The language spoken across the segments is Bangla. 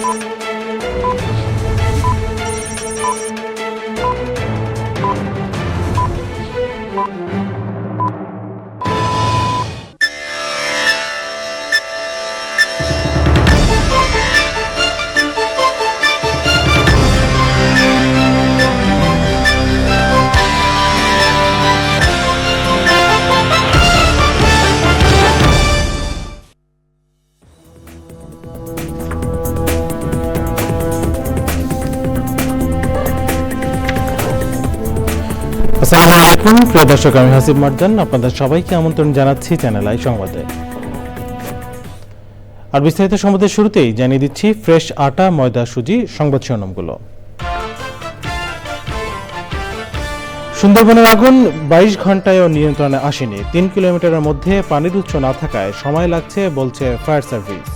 আসসালামু আলাইকুম প্রিয় দর্শক, আমি হাসিব মারজান আপনাদের সবাইকে আমন্ত্রণ জানাচ্ছি চ্যানেল আই সংবাদে। আর বিস্তারিত সংবাদের শুরুতেই জানিয়ে দিচ্ছি ফ্রেশ আটা, ময়দা, সুজি সংবাদ শিরোনামগুলো। সুন্দরবনের আগুন 22 ঘন্টায়ও নিয়ন্ত্রণে আসেনি। 3 কিলোমিটারের মধ্যে পানির উৎস না থাকায় সময় লাগছে বলছে ফায়ার সার্ভিস।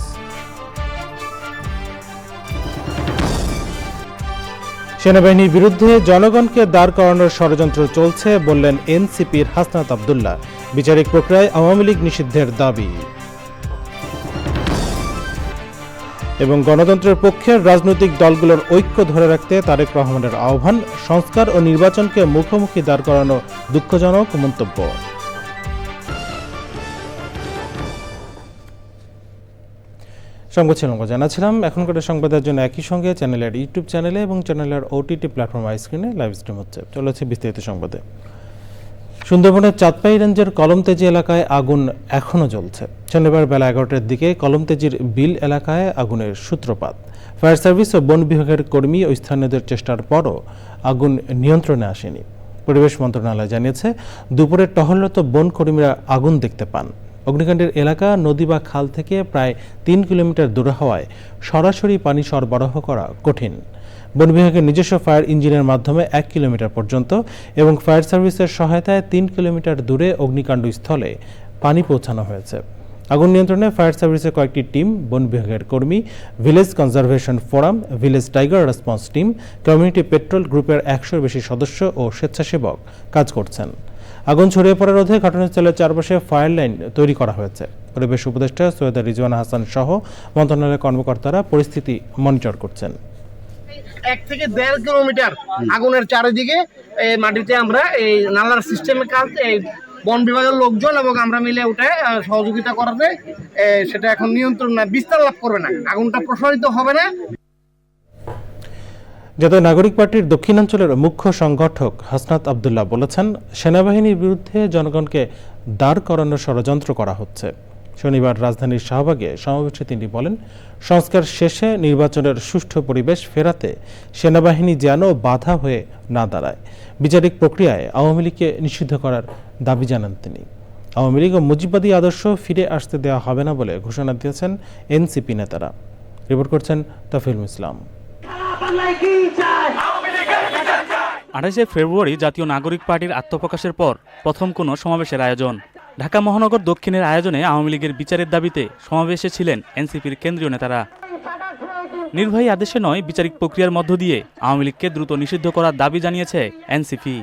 সেনাবাহিনীর বিরুদ্ধে জনগণকে দাঁড় করানোর ষড়যন্ত্র চলছে বললেন এনসিপির হাসনাত আব্দুল্লাহ। বিচারিক প্রক্রিয়ায় আওয়ামী লীগ নিষিদ্ধের দাবি। এবং গণতন্ত্রের পক্ষে রাজনৈতিক দলগুলোর ঐক্য ধরে রাখতে তারেক রহমানের আহ্বান। সংস্কার ও নির্বাচনকে মুখোমুখি দাঁড় করানো দুঃখজনক মন্তব্য। সংবাদ শিরোনাম জানাচ্ছিলাম। এখনকার সংবাদের জন্য একই সঙ্গে চ্যানেলের ইউটিউব চ্যানেলে এবং চ্যানেলের ওটিটি প্ল্যাটফর্ম স্ক্রিনে লাইভ স্ট্রিম হচ্ছে। চলেছে বিস্তারিত সংবাদে। সুন্দরবনের চাঁদপাই রেঞ্জের কলমতেজি এলাকায় আগুন এখনও জ্বলছে। শনিবার বেলা 11টার দিকে কলমতেজির বিল এলাকায় আগুনের সূত্রপাত। ফায়ার সার্ভিস ও বন বিভাগের কর্মী ও স্থানীয়দের চেষ্টার পরও আগুন নিয়ন্ত্রণে আসেনি। পরিবেশ মন্ত্রণালয় জানিয়েছে, দুপুরে টহলরত বন কর্মীরা আগুন দেখতে পান। অগ্নিকাণ্ডের এলাকা নদী বা খাল থেকে প্রায় 3 কিলোমিটার দূরে হওয়ায় সরাসরি পানি সরবরাহ করা কঠিন। বন বিভাগের নিজস্ব ফায়ার ইঞ্জিনের মাধ্যমে 1 কিলোমিটার পর্যন্ত এবং ফায়ার সার্ভিসের সহায়তায় 3 কিলোমিটার দূরে অগ্নিকাণ্ড স্থলে পানি পৌঁছানো হয়েছে। আগুন নিয়ন্ত্রণে ফায়ার সার্ভিসের কয়েকটি টিম, বন বিভাগের কর্মী, village conservation forum, village tiger response team, community petrol গ্রুপের 100-এর বেশি সদস্য ও স্বেচ্ছাসেবক কাজ করছেন। আগুন ছড়িয়ে পড়ার রোধে ঘটনাস্থলের চারপাশে ফায়ার লাইন তৈরি করা হয়েছে। পরিবেশ উপদেষ্টা সৈয়দ রিজওয়ানা হাসান সহ মন্ত্রণালয়ের কর্মকর্তারা পরিস্থিতি মনিটর করছেন। 1 থেকে 1.5 কিলোমিটার আগুনের চারিদিকে মাটিতে আমরা এই নালার সিস্টেমের কাজ বন বিভাগের লোকজন এবং আমরা মিলে উঠে সহযোগিতা করাতে সেটা এখন নিয়ন্ত্রণ না, বিস্তার লাভ করবে না, আগুনটা প্রসারিত হবে না। জাতীয় নাগরিক পার্টির দক্ষিণাঞ্চলের মুখ্য সংগঠক হাসনাত আব্দুল্লাহ বলেছেন, সেনাবাহিনীর বিরুদ্ধে জনগণকে দাঁড় করানোর ষড়যন্ত্র করা হচ্ছে। শনিবার রাজধানীর শাহবাগে সমাবেশে তিনি বলেন, সংস্কার শেষে নির্বাচনের সুষ্ঠু পরিবেশ ফেরাতে সেনাবাহিনী যেন বাধা হয়ে না দাঁড়ায়। বিচারিক প্রক্রিয়ায় আওয়ামী লীগকে নিষিদ্ধ করার দাবি জানান তিনি। আওয়ামী লীগ ও মুজিববাদী আদর্শ ফিরে আসতে দেওয়া হবে না বলে ঘোষণা দিয়েছেন এনসিপি নেতারা। রিপোর্ট করছেন তাফিলুল ইসলাম। 28শে ফেব্রুয়ারি জাতীয় নাগরিক পার্টির আত্মপ্রকাশের পর প্রথম কোনো সমাবেশের আয়োজন। ঢাকা মহানগর দক্ষিণের আয়োজনে আওয়ামী লীগের বিচারের দাবিতে সমাবেশে ছিলেন এনসিপির কেন্দ্রীয় নেতারা। নির্বাহী আদেশে নয়, বিচারিক প্রক্রিয়ার মধ্য দিয়ে আওয়ামী লীগকে দ্রুত নিষিদ্ধ করার দাবি জানিয়েছে এনসিপি।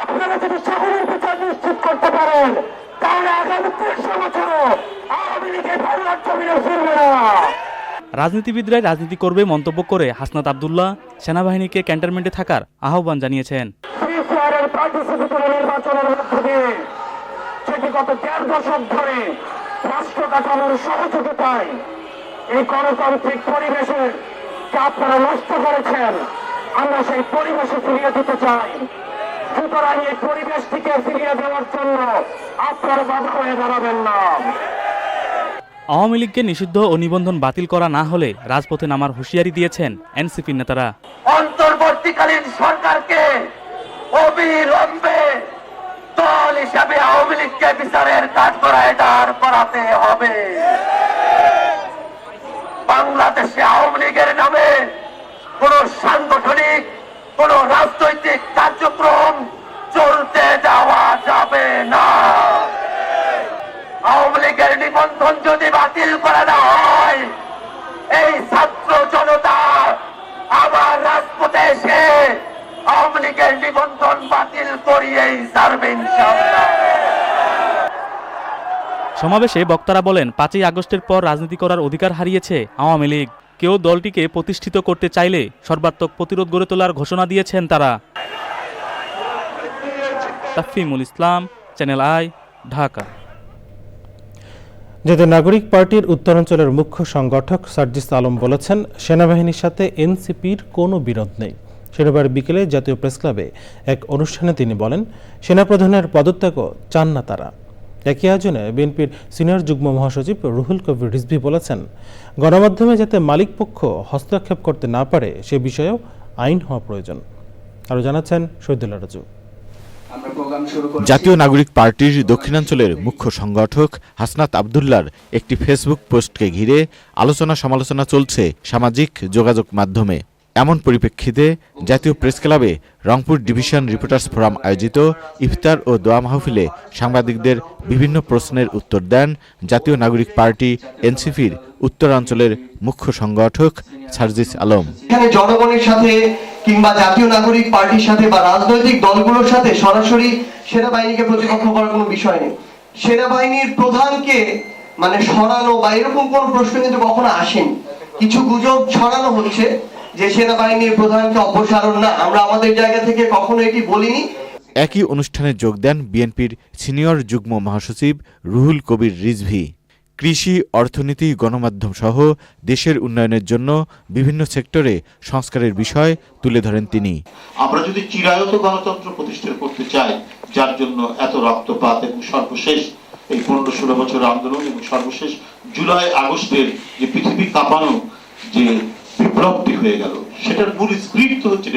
আপনারা যদি সকলের বিচার নিশ্চিত করতে পারেন তাহলে আগামী 300 বছরও আওয়ামী লীগের বাংলার জমিনে ফিরবে না। রাজনীতিবিদরাই রাজনীতি করবে মন্তব্য করে হাসনাত আব্দুল্লাহ সেনাবাহিনীকে ক্যান্টনমেন্টে থাকার আহ্বান জানিয়েছেন। নির্বাচনের মধ্য দিয়ে সেটি গত 1.5 দশক ধরে রাষ্ট্র কাঠামোর সহযোগিতায় এই গণতান্ত্রিক পরিবেশের যা আপনারা নষ্ট করেছেন, আমরা সেই পরিবেশে ফিরিয়ে দিতে চাই। সুতরাং এই পরিবেশটিকে ফিরিয়ে দেওয়ার জন্য আপনারা বাধা হয়ে দাঁড়াবেন না। আওয়ামী লীগকে নিষিদ্ধ ও নিবন্ধন বাতিল করা না হলে রাজপথে নামার হুঁশিয়ারি দিয়েছেন এনসিপির নেতারা। অন্তর্বর্তীকালীন সরকারকে অবিলম্বে দল হিসাবে আওয়ামী লীগকে বিচারের কাঠগড়ায় দাঁড় করাতে হবে। বাংলাদেশে আওয়ামী লীগের নামে কোন সাংগঠনিক, কোন রাজনৈতিক কার্যক্রম চলতে দেওয়া যাবে না। আওয়ামী লীগের নিবন্ধন যদি বাতিল করা না হয়, এই ছাত্র জনতা আবার রাজপথে এসে করিয়েই ছাড়বে ইনশাআল্লাহ। সমাবেশে বক্তারা বলেন 5ই আগস্টের পর রাজনীতি করার অধিকার হারিয়েছে আওয়ামী লীগ। কেউ দলটিকে প্রতিষ্ঠিত করতে চাইলে সর্বাত্মক প্রতিরোধ গড়ে তোলার ঘোষণা দিয়েছেন তারা। তাফিমুল ইসলাম, চ্যানেল আই, ঢাকা। জাতীয় নাগরিক পার্টির উত্তরাঞ্চলের মুখ্য সংগঠক সার্জিস আলম বলেছেন, সেনাবাহিনীর সাথে এনসিপির কোনো বিরোধ নেই। শনিবার বিকেলে জাতীয় প্রেসক্লাবে এক অনুষ্ঠানে তিনি বলেন, সেনাপ্রধানের পদত্যাগও চান না তারা। একই আয়োজনে বিএনপির সিনিয়র যুগ্ম মহাসচিব রুহুল কবির রিজভী বলেছেন, গণমাধ্যমে যাতে মালিকপক্ষ হস্তক্ষেপ করতে না পারে সে বিষয়েও আইন হওয়া প্রয়োজন। আরও জানাচ্ছেন শহীদুল্লাহ রাজু। জাতীয় নাগরিক পার্টির দক্ষিণাঞ্চলের মুখ্য সংগঠক হাসনাত আবদুল্লাহর একটি ফেসবুক পোস্টকে ঘিরে আলোচনা সমালোচনা চলছে সামাজিক যোগাযোগ মাধ্যমে। এমন পরিপ্রেক্ষিতে জাতীয় প্রেস ক্লাবে রংপুর ডিভিশন রিপোর্টার্স ফোরাম আয়োজিত ইফতার ও দোয়া মাহফিলে সাংবাদিকদের বিভিন্ন প্রশ্নের উত্তর দেন জাতীয় নাগরিক পার্টি এনসিপির উত্তরাঞ্চলের মুখ্য সংগঠক সার্জিস আলম। এখানে জনগণের সাথে কিংবা জাতীয় নাগরিক পার্টির সাথে বা রাজনৈতিক দলগুলোর সাথে সরাসরি সেনাবাহিনীকে প্রতিপক্ষ করার কোনো বিষয় নেই। সেনাবাহিনীর প্রধানকে সরানো বা এরকম কোনো প্রশ্ন কিন্তু কখনো আসেনি। কিছু গুজব ছড়ানো হচ্ছে যে সেনাবাহিনীর প্রধানকে অপসারণ না, আমরা আমাদের জায়গা থেকে কখনো এটি বলিনি। একই অনুষ্ঠানে যোগ দেন বিএনপির সিনিয়র যুগ্ম মহাসচিব রুহুল কবির রিজভী। কৃষি, অর্থনীতি, গণমাধ্যম সহ দেশের উন্নয়নের জন্য বিভিন্ন সেক্টরে সংস্কারের বিষয় তুলে ধরেন তিনি। আমরা যদি চিরায়ত গণতন্ত্র প্রতিষ্ঠা করতে চাই, যার জন্য এত রক্তপাত এবং সর্বশেষ এই 15-16 বছরের আন্দোলন এবং সর্বশেষ জুলাই আগস্টের যে পৃথিবী কাঁপানো যে বিপ্লবটি হয়ে গেল, সেটার মূল স্পিরিট তো হচ্ছে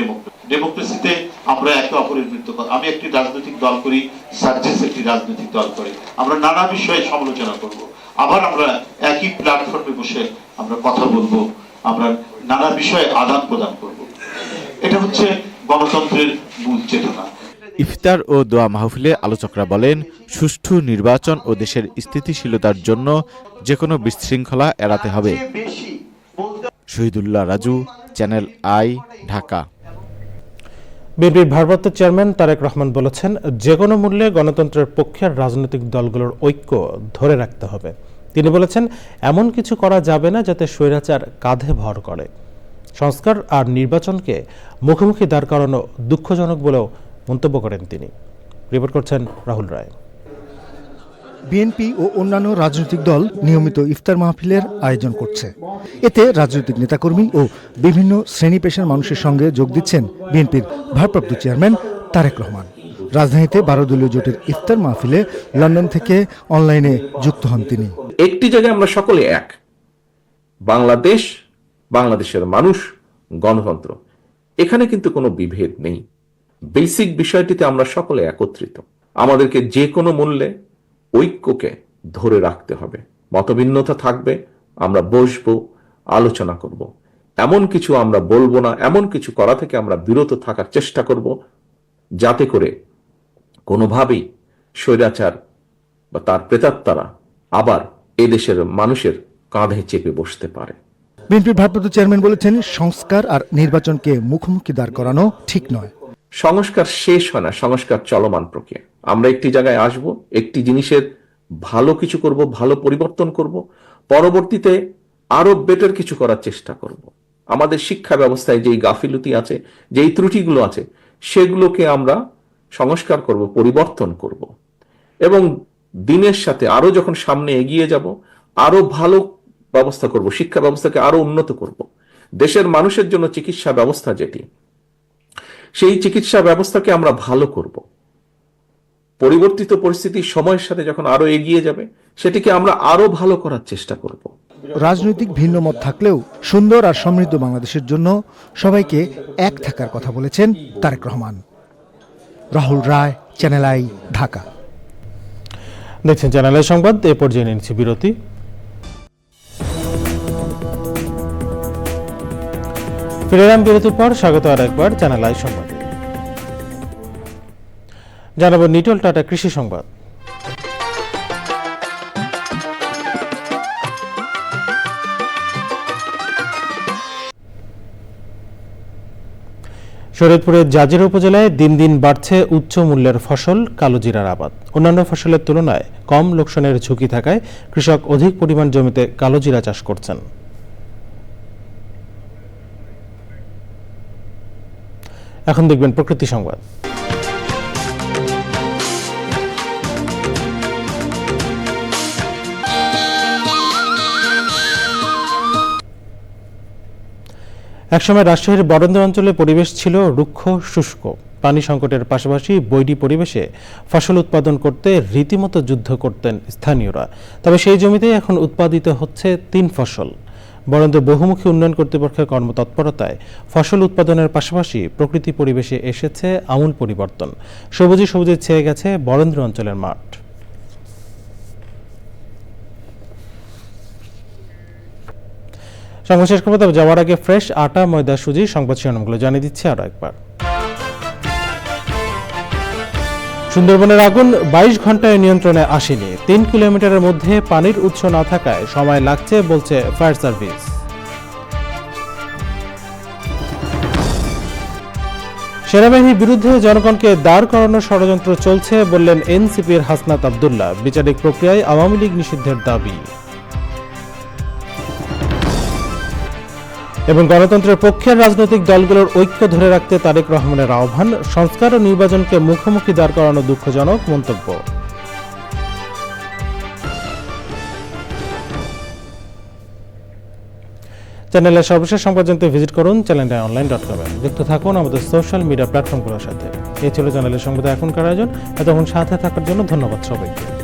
ডেমোক্রেসিতে আমরা একে অপরের বিরুদ্ধে। আমি একটি রাজনৈতিক দল করি, সার্জিস একটি রাজনৈতিক দল করে, আমরা নানা বিষয়ে সমালোচনা করব, আবার আমরা একই প্ল্যাটফর্মে বসে আমরা কথা বলবো, আমরা নানা বিষয়ে আদান প্রদান করব। এটা হচ্ছে গণতন্ত্রের মূল চেতনা। ইফতার ও দোয়া মাহফিলে আলোচকরা বলেন, সুষ্ঠু নির্বাচন ও দেশের স্থিতিশীলতার জন্য যে কোনো বিশৃঙ্খলা এড়াতে হবে। Shahidullah Raju, channel I, Dhaka. বিএনপির ভারপ্রাপ্ত চেয়ারম্যান তারেক রহমান বলেছেন, যে কোনো মূল্যে গণতন্ত্রের পক্ষের রাজনৈতিক দলগুলোর ঐক্য ধরে রাখতে হবে। তিনি বলেছেন, এমন কিছু করা যাবে না যাতে স্বৈরাচার কাঁধে ভর করে। সংস্কার আর নির্বাচনকে মুখোমুখি দাঁড় করানো দুঃখজনক বলেও মন্তব্য করেন তিনি। রিপোর্ট করছেন রাহুল রায়। বিএনপি ও অন্যান্য রাজনৈতিক দল নিয়মিত ইফতার মাহফিলের আয়োজন করছে। এতে রাজনৈতিক নেতাকর্মী ও বিভিন্ন শ্রেণী পেশার মানুষের সঙ্গে যোগ দিচ্ছেন বিএনপির ভারপ্রাপ্ত চেয়ারম্যান তারেক রহমান। রাজধানীতে 12 দলীয় জোটের ইফতার মাহফিলে লন্ডন থেকে অনলাইনে যুক্ত হন তিনি। একটি জায়গায় আমরা সকলে এক, বাংলাদেশ, বাংলাদেশের মানুষ, গণতন্ত্র। এখানে কিন্তু কোনো বিভেদ নেই। বেসিক বিষয়টিতে আমরা সকলে একত্রিত। আমাদেরকে যে কোনো মূল্যে ঐক্যকে ধরে রাখতে হবে। মতভিন্নতা থাকবে, আমরা বসবো, আলোচনা করব। এমন কিছু আমরা বলবো না, এমন কিছু করা থেকে আমরা বিরত থাকার চেষ্টা করব, যাতে করে কোনোভাবেই স্বৈরাচার বা তার প্রেতাত্মারা আবার এদেশের মানুষের কাঁধে চেপে বসতে পারে। বিএনপির ভারপ্রাপ্ত চেয়ারম্যান বলেছেন, সংস্কার আর নির্বাচনকে মুখোমুখি দাঁড় করানো ঠিক নয়। সংস্কার শেষ হয় না, সংস্কার চলমান প্রক্রিয়া। আমরা একটি জায়গায় আসব, একটি জিনিসের ভালো কিছু করব, ভালো পরিবর্তন করব, পরবর্তীতে আরো বেটার কিছু করার চেষ্টা করব। আমাদের শিক্ষা ব্যবস্থায় যেই গাফিলতি আছে, যেই ত্রুটিগুলো আছে, সেগুলোকে আমরা সংস্কার করব, পরিবর্তন করব এবং দিনের সাথে আরো যখন সামনে এগিয়ে যাব, আরো ভালো ব্যবস্থা করব, শিক্ষা ব্যবস্থাকে আরো উন্নত করব। দেশের মানুষের জন্য চিকিৎসা ব্যবস্থা যেটি, সেই চিকিৎসা ব্যবস্থাকে আমরা ভালো করব। পরিবর্তিত পরিস্থিতি সময়ের সাথে যখন আরো এগিয়ে যাবে, সেটিকে আমরা আরো ভালো করার চেষ্টা করব। রাজনৈতিক ভিন্নমত থাকলেও সুন্দর আর সমৃদ্ধ বাংলাদেশের জন্য সবাইকে এক থাকার কথা বলেছেন তারেক রহমান। রাহুল রায়, চ্যানেল আই, ঢাকা। দেখছেন চ্যানেল আই সংবাদ। এ পর্যায়ে নিচ্ছি বিরতি। ফিরে এলাম বিরতির পর। স্বাগত আর একবার চ্যানেল আই সংবাদে। জানাবো নিটল টাটা কৃষি সংবাদ। শরীয়তপুরের জাজিরা উপজেলায় দিন দিন বাড়ছে উচ্চ মূল্যের ফসল কালোজিরার আবাদ। অন্যান্য ফসলের তুলনায় কম লোকসানের ঝুঁকি থাকায় কৃষক অধিক পরিমাণ জমিতে কালোজিরা চাষ করছেন। এখন দেখবেন প্রকৃতি সংবাদ। একসময় রাজশাহীর বরেন্দ্র অঞ্চলে পরিবেশ ছিল রুক্ষ শুষ্ক। পানি সংকটের পাশাপাশি বৈরী পরিবেশে ফসল উৎপাদন করতে রীতিমতো যুদ্ধ করতেন স্থানীয়রা। তবে সেই জমিতেই এখন উৎপাদিত হচ্ছে 3 ফসল। বরেন্দ্র বহুমুখী উন্নয়ন কর্তৃপক্ষের কর্মতৎপরতায় ফসল উৎপাদনের পাশাপাশি প্রকৃতি পরিবেশে এসেছে আমূল পরিবর্তন। সবুজে সবুজে ছেয়ে গেছে বরেন্দ্র অঞ্চলের মাঠ। সংবাদ শেষ করবো, তবে যাওয়ার আগে ফ্রেশ আটা ময়দা সুজি সংবাদ শিরোনামগুলো জানিয়ে দিচ্ছি আরো একবার। সুন্দরবনের আগুন 22 ঘন্টায় নিয়ন্ত্রণে আসেনি। 3 কিলোমিটারের মধ্যে পানির উৎস না থাকায় সময় লাগছে বলছে ফায়ার সার্ভিস। সেনাবাহিনীর বিরুদ্ধে জনগণকে দাঁড় করানোর ষড়যন্ত্র চলছে বললেন এনসিপির হাসনাত আব্দুল্লাহ। বিচারিক প্রক্রিয়ায় আওয়ামী লীগ নিষিদ্ধের দাবি। এবং গণতন্ত্রের পক্ষের রাজনৈতিক দলগুলোর ঐক্য ধরে রাখতে তারেক রহমানের আহ্বান। সংস্কার ও নির্বাচনকে মুখোমুখি দাঁড় করানো দুঃখজনক মন্তব্য। চ্যানেলের সর্বশেষ সংবাদ জানতে ভিজিট করুন চ্যানেলটাonline.com। যুক্ত থাকুন আমাদের সোশ্যাল মিডিয়া প্ল্যাটফর্মগুলোর সাথে। এই ছিল চ্যানেলের সংবাদ এখনকার আয়োজন। এতক্ষণ সাথে থাকার জন্য ধন্যবাদ সবাইকে।